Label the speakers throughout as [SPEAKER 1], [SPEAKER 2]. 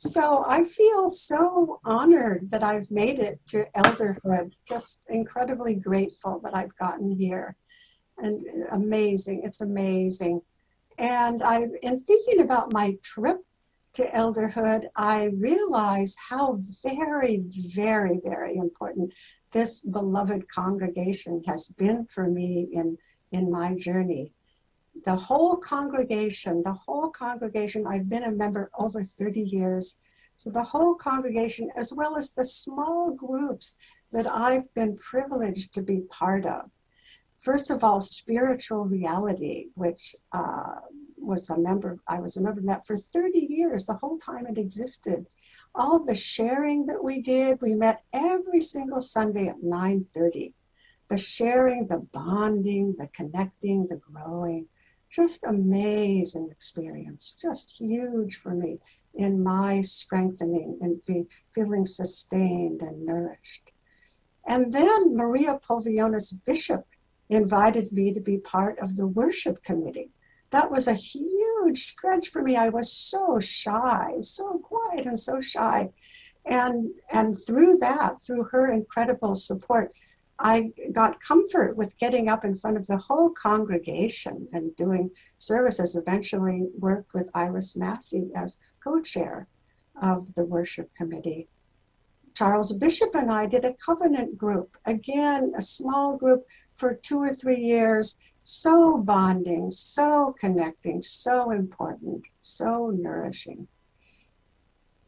[SPEAKER 1] So I feel so honored that I've made it to elderhood, just incredibly grateful that I've gotten here. And amazing, it's amazing. And in thinking about my trip to elderhood, I realize how very, very, very important this beloved congregation has been for me in my journey. The whole congregation, I've been a member over 30 years. So the whole congregation, as well as the small groups that I've been privileged to be part of. First of all, spiritual reality, which I was a member of that for 30 years, the whole time it existed. All the sharing that we did, we met every single Sunday at 9:30. The sharing, the bonding, the connecting, the growing, just amazing experience, just huge for me in my strengthening and feeling sustained and nourished. And then Maria Povionis Bishop invited me to be part of the worship committee. That was a huge stretch for me. I was so shy, so quiet and so shy. And through her incredible support, I got comfort with getting up in front of the whole congregation and doing services, eventually worked with Iris Massey as co-chair of the worship committee. Charles Bishop and I did a covenant group, again, a small group for 2 or 3 years, so bonding, so connecting, so important, so nourishing.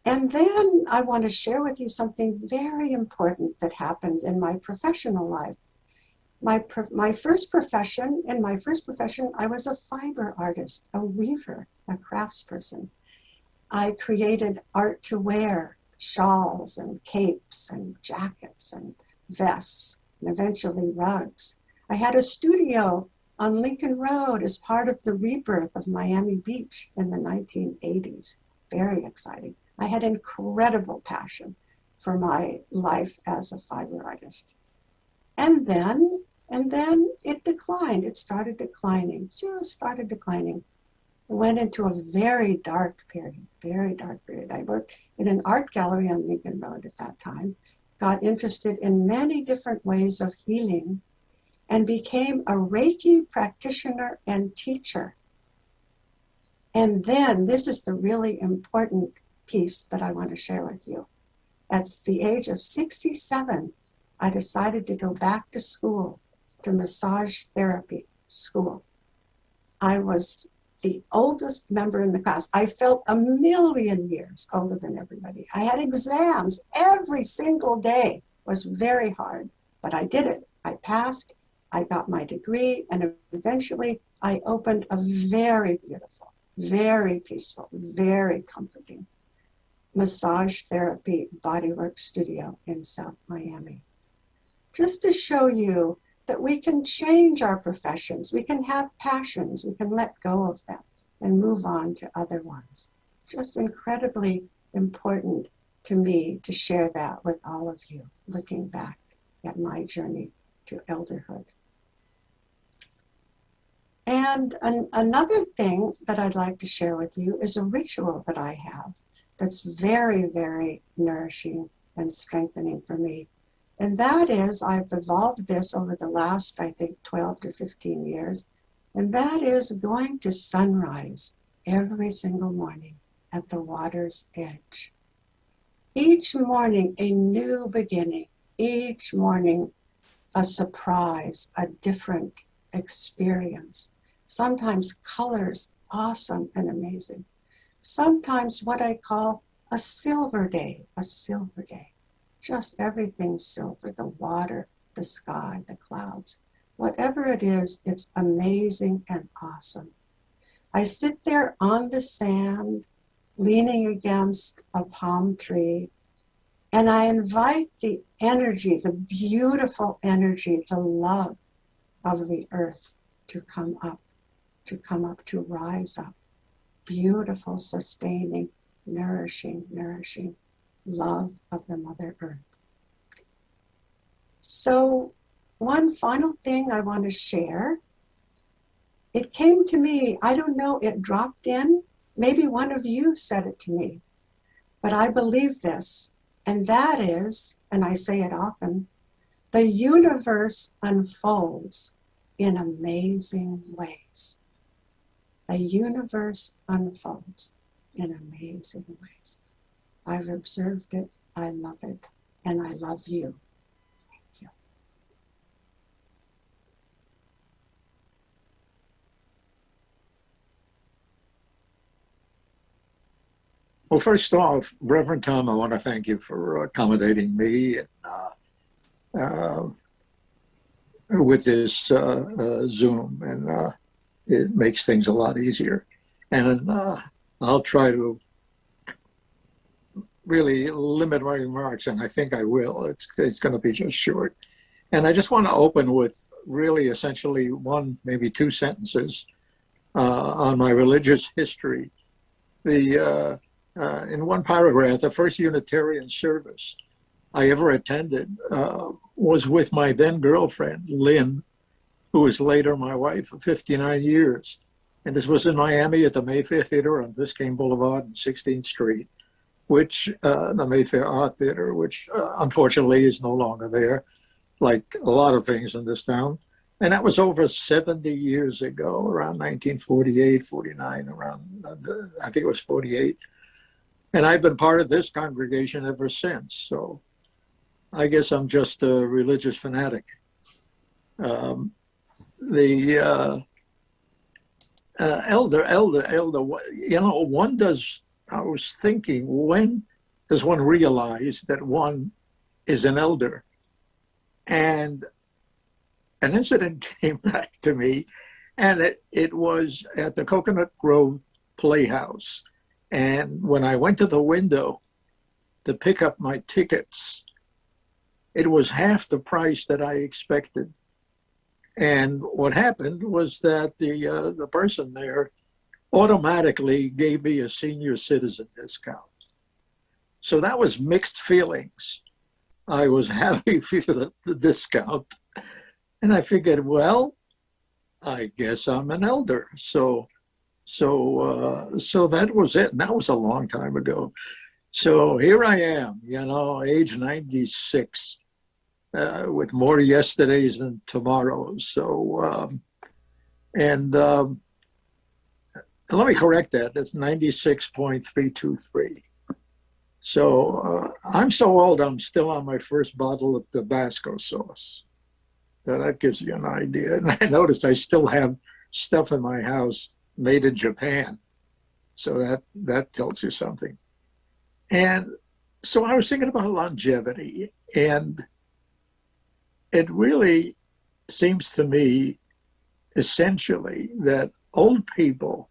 [SPEAKER 1] And then I want to share with you something very important that happened in my professional life. My first profession, I was a fiber artist, a weaver, a craftsperson. I created art to wear, shawls and capes and jackets and vests, and eventually rugs. I had a studio on Lincoln Road as part of the rebirth of Miami Beach in the 1980s. Very exciting. I had incredible passion for my life as a fiber artist. And then it declined. It started declining, Went into a very dark period. I worked in an art gallery on Lincoln Road at that time, got interested in many different ways of healing, and became a Reiki practitioner and teacher. And then, this is the really important piece that I want to share with you. At the age of 67, I decided to go back to school, to massage therapy school. I was the oldest member in the class. I felt a million years older than everybody. I had exams every single day. It was very hard, but I did it. I passed, I got my degree, and eventually I opened a very beautiful, very peaceful, very comforting massage therapy bodywork studio in South Miami. Just to show you that we can change our professions, we can have passions, we can let go of them and move on to other ones. Just incredibly important to me to share that with all of you, looking back at my journey to elderhood. And another thing that I'd like to share with you is a ritual that I have that's very, very nourishing and strengthening for me. And that is, I've evolved this over the last, I think, 12 to 15 years, and that is going to sunrise every single morning at the water's edge. Each morning, a new beginning. Each morning, a surprise, a different experience. Sometimes colors, awesome and amazing. Sometimes what I call a silver day. Just everything silver, the water, the sky, the clouds. Whatever it is, it's amazing and awesome. I sit there on the sand, leaning against a palm tree, and I invite the energy, the beautiful energy, the love of the earth to come up, to rise up. Beautiful, sustaining, nourishing love of the Mother Earth. So, one final thing I want to share. It came to me, I don't know, it dropped in. Maybe one of you said it to me. But I believe this, and that is, and I say it often, the universe unfolds in amazing ways. The universe unfolds in amazing ways. I've observed it, I love it, and I love you. Thank you.
[SPEAKER 2] Well, first off, Reverend Tom, I want to thank you for accommodating me and, with this Zoom, and it makes things a lot easier. And I'll try to really limit my remarks, and I think I will. It's going to be just short. And I just want to open with really essentially one, maybe two sentences on my religious history. In one paragraph, the first Unitarian service I ever attended was with my then girlfriend, Lynn, who was later my wife of 59 years. And this was in Miami at the Mayfair Theater on Biscayne Boulevard and 16th Street, which the Mayfair Art Theater, which unfortunately is no longer there, like a lot of things in this town. And that was over 70 years ago, around 1948, 49, around, I think it was 48. And I've been part of this congregation ever since. So I guess I'm just a religious fanatic. Elder, you know, I was thinking, when does one realize that one is an elder? And an incident came back to me, and it was at the Coconut Grove Playhouse. And when I went to the window to pick up my tickets, it was half the price that I expected. And what happened was that the person there automatically gave me a senior citizen discount. So that was mixed feelings. I was happy for the discount. And I figured, well, I guess I'm an elder. So that was it. And that was a long time ago. So here I am, you know, age 96, with more yesterdays than tomorrows. So, let me correct that. That's 96.323. So I'm so old, I'm still on my first bottle of Tabasco sauce. So that gives you an idea. And I noticed I still have stuff in my house made in Japan. So that tells you something. And so I was thinking about longevity, and it really seems to me essentially that old people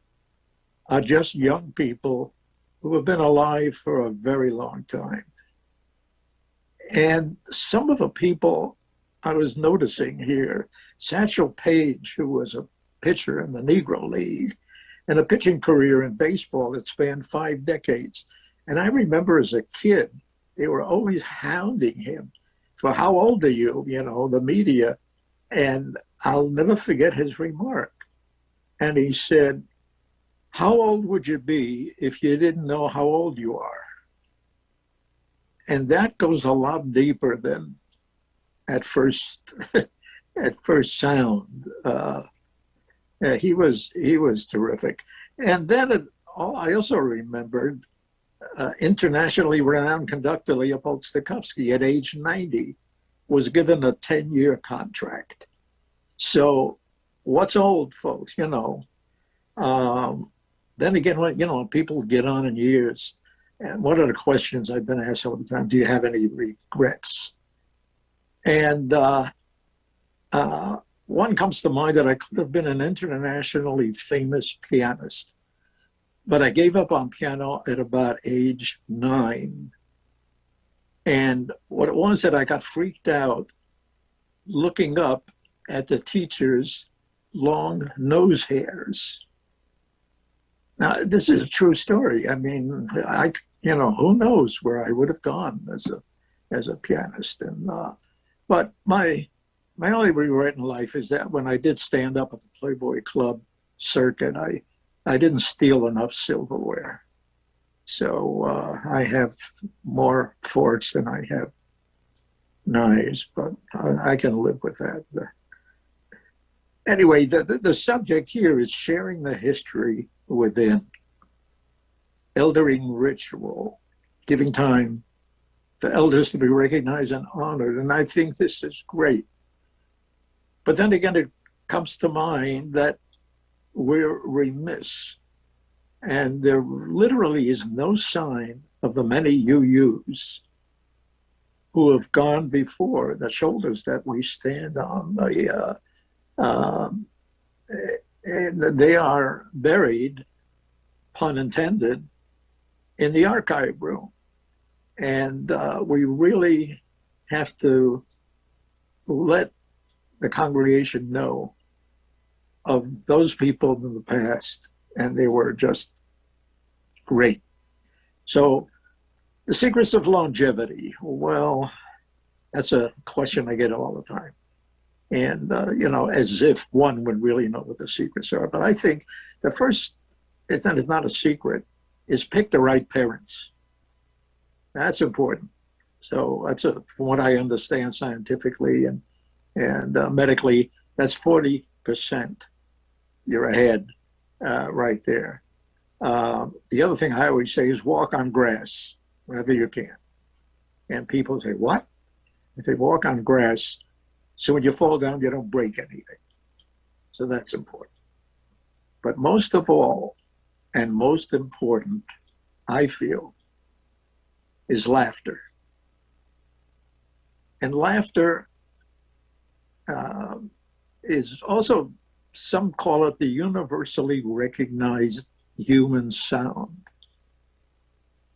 [SPEAKER 2] are just young people who have been alive for a very long time. And some of the people I was noticing here, Satchel Paige, who was a pitcher in the Negro League and a pitching career in baseball that spanned 5 decades. And I remember as a kid, they were always hounding him for how old are you, you know, the media. And I'll never forget his remark. And he said, how old would you be if you didn't know how old you are? And that goes a lot deeper than at first sound. He was terrific. And then I also remembered internationally renowned conductor Leopold Stokowski at age 90 was given a 10-year contract. So what's old, folks, you know? Then again, when, you know, people get on in years, and one of the questions I've been asked all the time, do you have any regrets? And one comes to mind that I could have been an internationally famous pianist, but I gave up on piano at about age 9. And what it was that I got freaked out looking up at the teacher's long nose hairs. Now, this is a true story. I mean, you know, who knows where I would have gone as a pianist. And but my only regret in life is that when I did stand up at the Playboy Club circuit, I didn't steal enough silverware. So I have more forks than I have knives, but I can live with that. Anyway, the subject here is sharing the history within, eldering ritual, giving time for elders to be recognized and honored. And I think this is great. But then again, it comes to mind that we're remiss. And there literally is no sign of the many UUs who have gone before, the shoulders that we stand on. And they are buried, pun intended, in the archive room. And we really have to let the congregation know of those people in the past, and they were just great. So the secrets of longevity, well, that's a question I get all the time. And, as if one would really know what the secrets are. But I think the first, it's not a secret, is pick the right parents. That's important. So that's from what I understand scientifically and medically, that's 40%. You're ahead right there. The other thing I always say is walk on grass whenever you can. And people say, what? I say, walk on grass so when you fall down, you don't break anything. So that's important. But most of all, and most important, I feel, is laughter. And laughter is also, some call it the universally recognized human sound.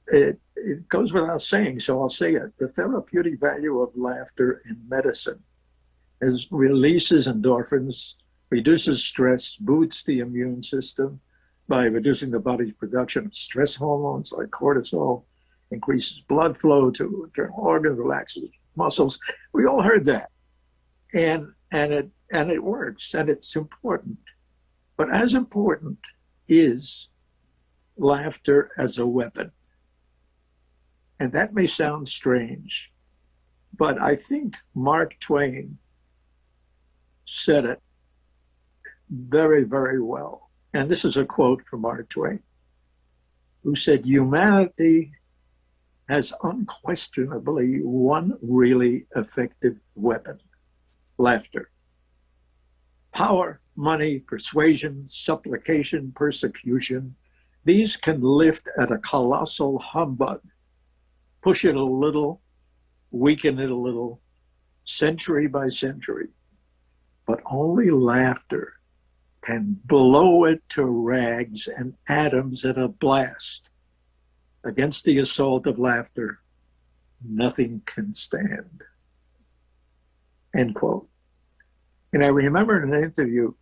[SPEAKER 2] It goes without saying, so I'll say it. The therapeutic value of laughter in medicine is releases endorphins, reduces stress, boosts the immune system by reducing the body's production of stress hormones like cortisol, increases blood flow to internal organs, relaxes muscles. We all heard that. And it works, and it's important. But as important is laughter as a weapon. And that may sound strange, but I think Mark Twain said it very, very well. And this is a quote from Mark Twain, who said, humanity has unquestionably one really effective weapon: laughter. Power, money, persuasion, supplication, persecution, these can lift at a colossal humbug, push it a little, weaken it a little, century by century. But only laughter can blow it to rags and atoms at a blast. Against the assault of laughter, nothing can stand. End quote. And I remember in an interview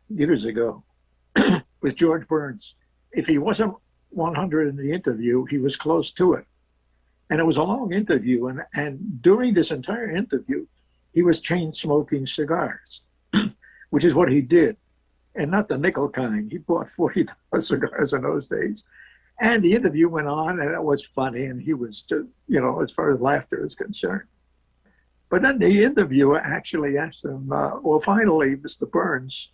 [SPEAKER 2] years ago with George Burns, if he wasn't 100 in the interview, he was close to it. And it was a long interview. And during this entire interview, he was chain smoking cigars, which is what he did. And not the nickel kind. He bought $40 cigars in those days. And the interview went on, and it was funny. And he was, as far as laughter is concerned. But then the interviewer actually asked him, well, finally, Mr. Burns,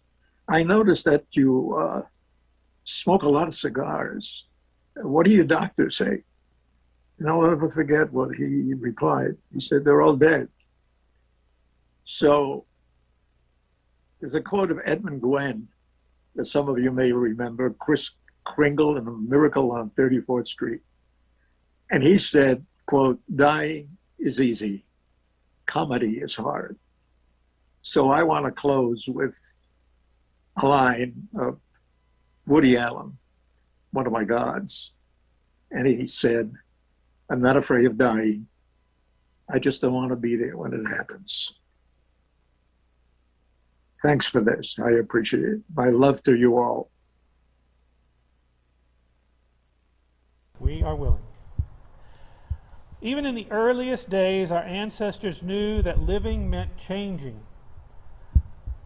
[SPEAKER 2] I noticed that you smoke a lot of cigars. What do your doctors say? And I'll never forget what he replied. He said, they're all dead. So there's a quote of Edmund Gwenn that some of you may remember, Kris Kringle in A Miracle on 34th Street. And he said, quote, dying is easy. Comedy is hard. So I want to close with a line of Woody Allen, one of my gods. And he said, I'm not afraid of dying. I just don't want to be there when it happens. Thanks for this. I appreciate it. My love to you all.
[SPEAKER 3] We are willing. Even in the earliest days, our ancestors knew that living meant changing.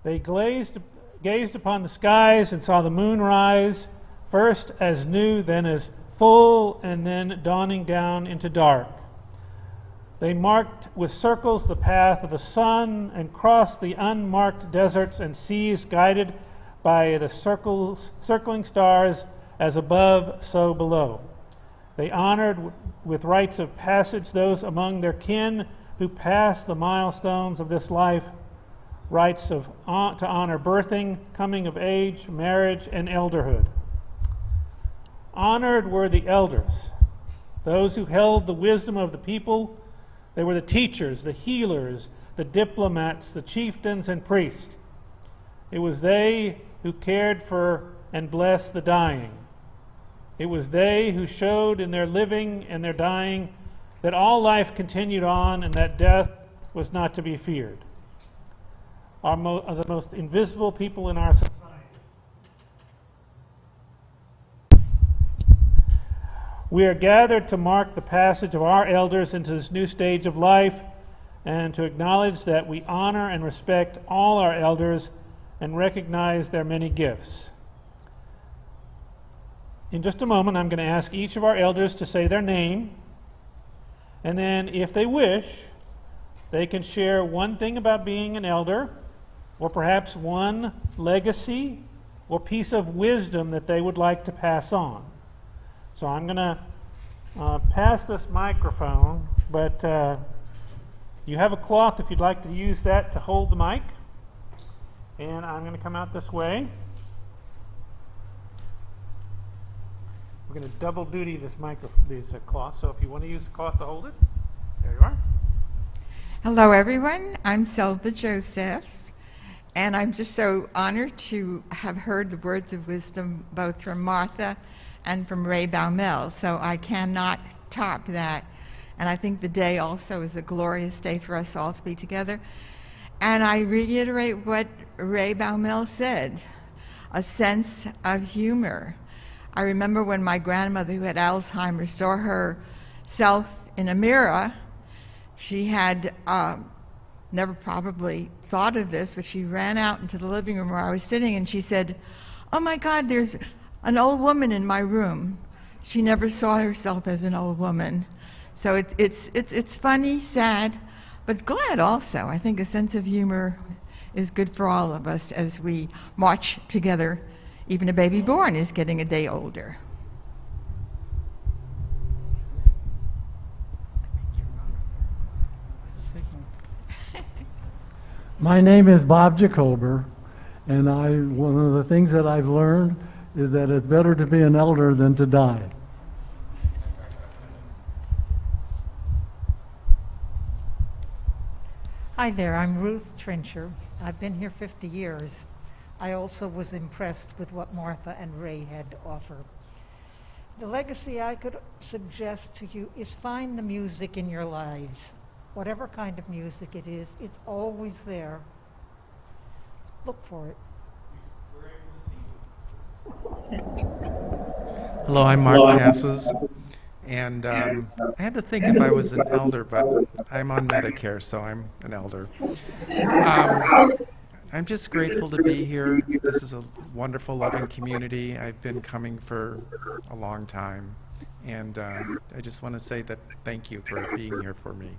[SPEAKER 3] They gazed upon the skies and saw the moon rise, first as new, then as full and then dawning down into dark. They marked with circles the path of the sun and crossed the unmarked deserts and seas, guided by the circling stars, as above, so below. They honored with rites of passage those among their kin who passed the milestones of this life, rites to honor birthing, coming of age, marriage, and elderhood. Honored were the elders, those who held the wisdom of the people. They were the teachers, the healers, the diplomats, the chieftains, and priests. It was they who cared for and blessed the dying. It was they who showed in their living and their dying that all life continued on and that death was not to be feared. Are the most invisible people in our society. We are gathered to mark the passage of our elders into this new stage of life and to acknowledge that we honor and respect all our elders and recognize their many gifts. In just a moment, I'm going to ask each of our elders to say their name, and then, if they wish, they can share one thing about being an elder, or perhaps one legacy or piece of wisdom that they would like to pass on. So I'm going to pass this microphone, but you have a cloth if you'd like to use that to hold the mic. And I'm going to come out this way. We're going to double duty this cloth, so if you want to use the cloth to hold it, there you are.
[SPEAKER 4] Hello everyone, I'm Selva Joseph, and I'm just so honored to have heard the words of wisdom both from Martha and from Ray Baumel, so I cannot top that. And I think the day also is a glorious day for us all to be together. And I reiterate what Ray Baumel said, a sense of humor. I remember when my grandmother, who had Alzheimer's, saw herself in a mirror. She had never probably thought of this, but she ran out into the living room where I was sitting and she said, "Oh my God, there's an old woman in my room." She never saw herself as an old woman. So it's funny, sad, but glad also. I think a sense of humor is good for all of us as we march together. Even a baby born is getting a day older.
[SPEAKER 5] My name is Bob Jacober, and one of the things that I've learned is that it's better to be an elder than to die.
[SPEAKER 6] Hi there, I'm Ruth Trencher. I've been here 50 years. I also was impressed with what Martha and Ray had to offer. The legacy I could suggest to you is find the music in your lives. Whatever kind of music it is, it's always there. Look for it.
[SPEAKER 7] Hello, I'm Mark Cassis, and I had to think if I was an elder, but I'm on Medicare, so I'm an elder. I'm just grateful to be here. This is a wonderful, loving community. I've been coming for a long time, and I just want to say that thank you for being here for me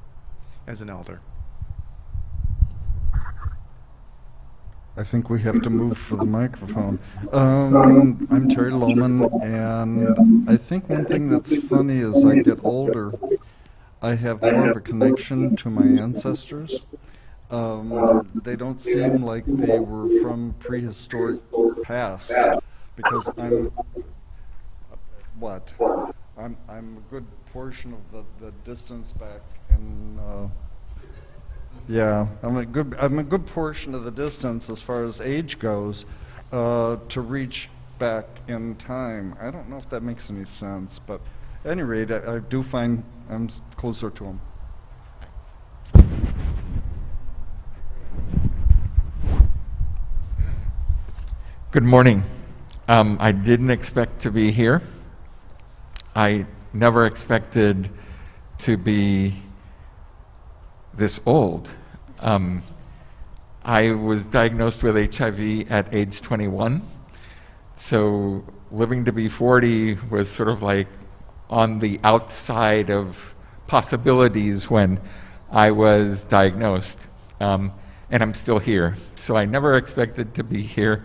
[SPEAKER 7] as an elder.
[SPEAKER 8] I think we have to move for the microphone. I'm Terry Lohman, and I think one thing that's funny as I get older, I have more of a connection to my ancestors. They don't seem like they were from prehistoric past, because I'm a good portion of the distance back, and yeah, I'm a good portion of the distance as far as age goes to reach back in time. I don't know if that makes any sense, but at any rate, I do find I'm closer to them.
[SPEAKER 9] Good morning. I didn't expect to be here. I never expected to be this old. I was diagnosed with HIV at age 21, so living to be 40 was sort of like on the outside of possibilities when I was diagnosed, and I'm still here. So I never expected to be here.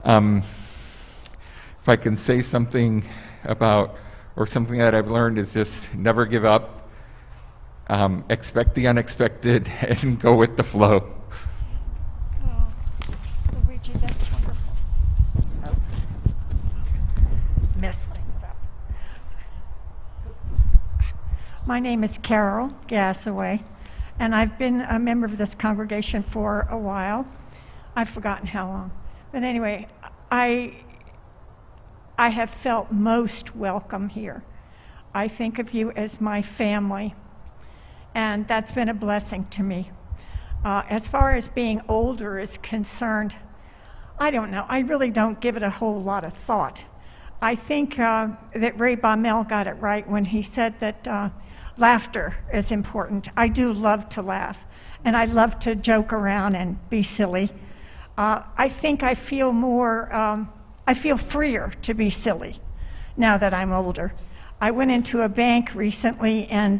[SPEAKER 9] If I can say something about, or something that I've learned, is just never give up, expect the unexpected, and go with the flow.
[SPEAKER 10] Oh, Luigi, that's wonderful. Oh. Mess things up. My name is Carol Gassaway, and I've been a member of this congregation for a while. I've forgotten how long. But anyway, I have felt most welcome here. I think of you as my family, and that's been a blessing to me. As far as being older is concerned, I don't know. I really don't give it a whole lot of thought. I think that Ray Baumel got it right when he said that laughter is important. I do love to laugh, and I love to joke around and be silly. I think I feel more, I feel freer to be silly now that I'm older. I went into a bank recently, and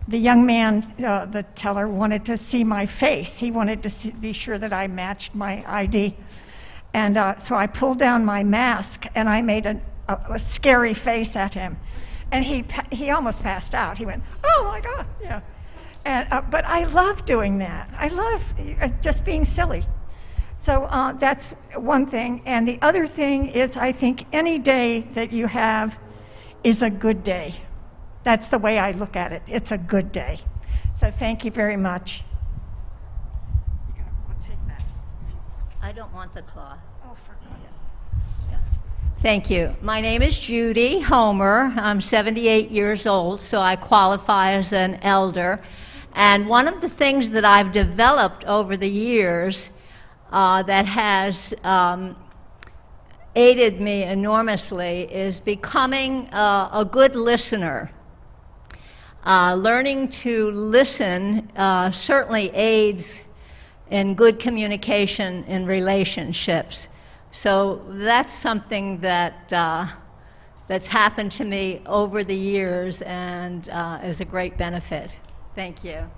[SPEAKER 10] the young man, the teller, wanted to see my face. He wanted to be sure that I matched my ID. And so I pulled down my mask, and I made a scary face at him. And he almost passed out. He went, "Oh my God," yeah. And, but I love doing that. I love just being silly. So that's one thing. And the other thing is, I think any day that you have is a good day. That's the way I look at it. It's a good day. So thank you very much.
[SPEAKER 3] I'll take that.
[SPEAKER 11] I don't want the cloth.
[SPEAKER 10] Oh, for goodness.
[SPEAKER 11] Thank you. My name is Judy Homer. I'm 78 years old, so I qualify as an elder. And one of the things that I've developed over the years that has aided me enormously is becoming a good listener. Learning to listen certainly aids in good communication in relationships. So that's something that that's happened to me over the years and is a great benefit. Thank you.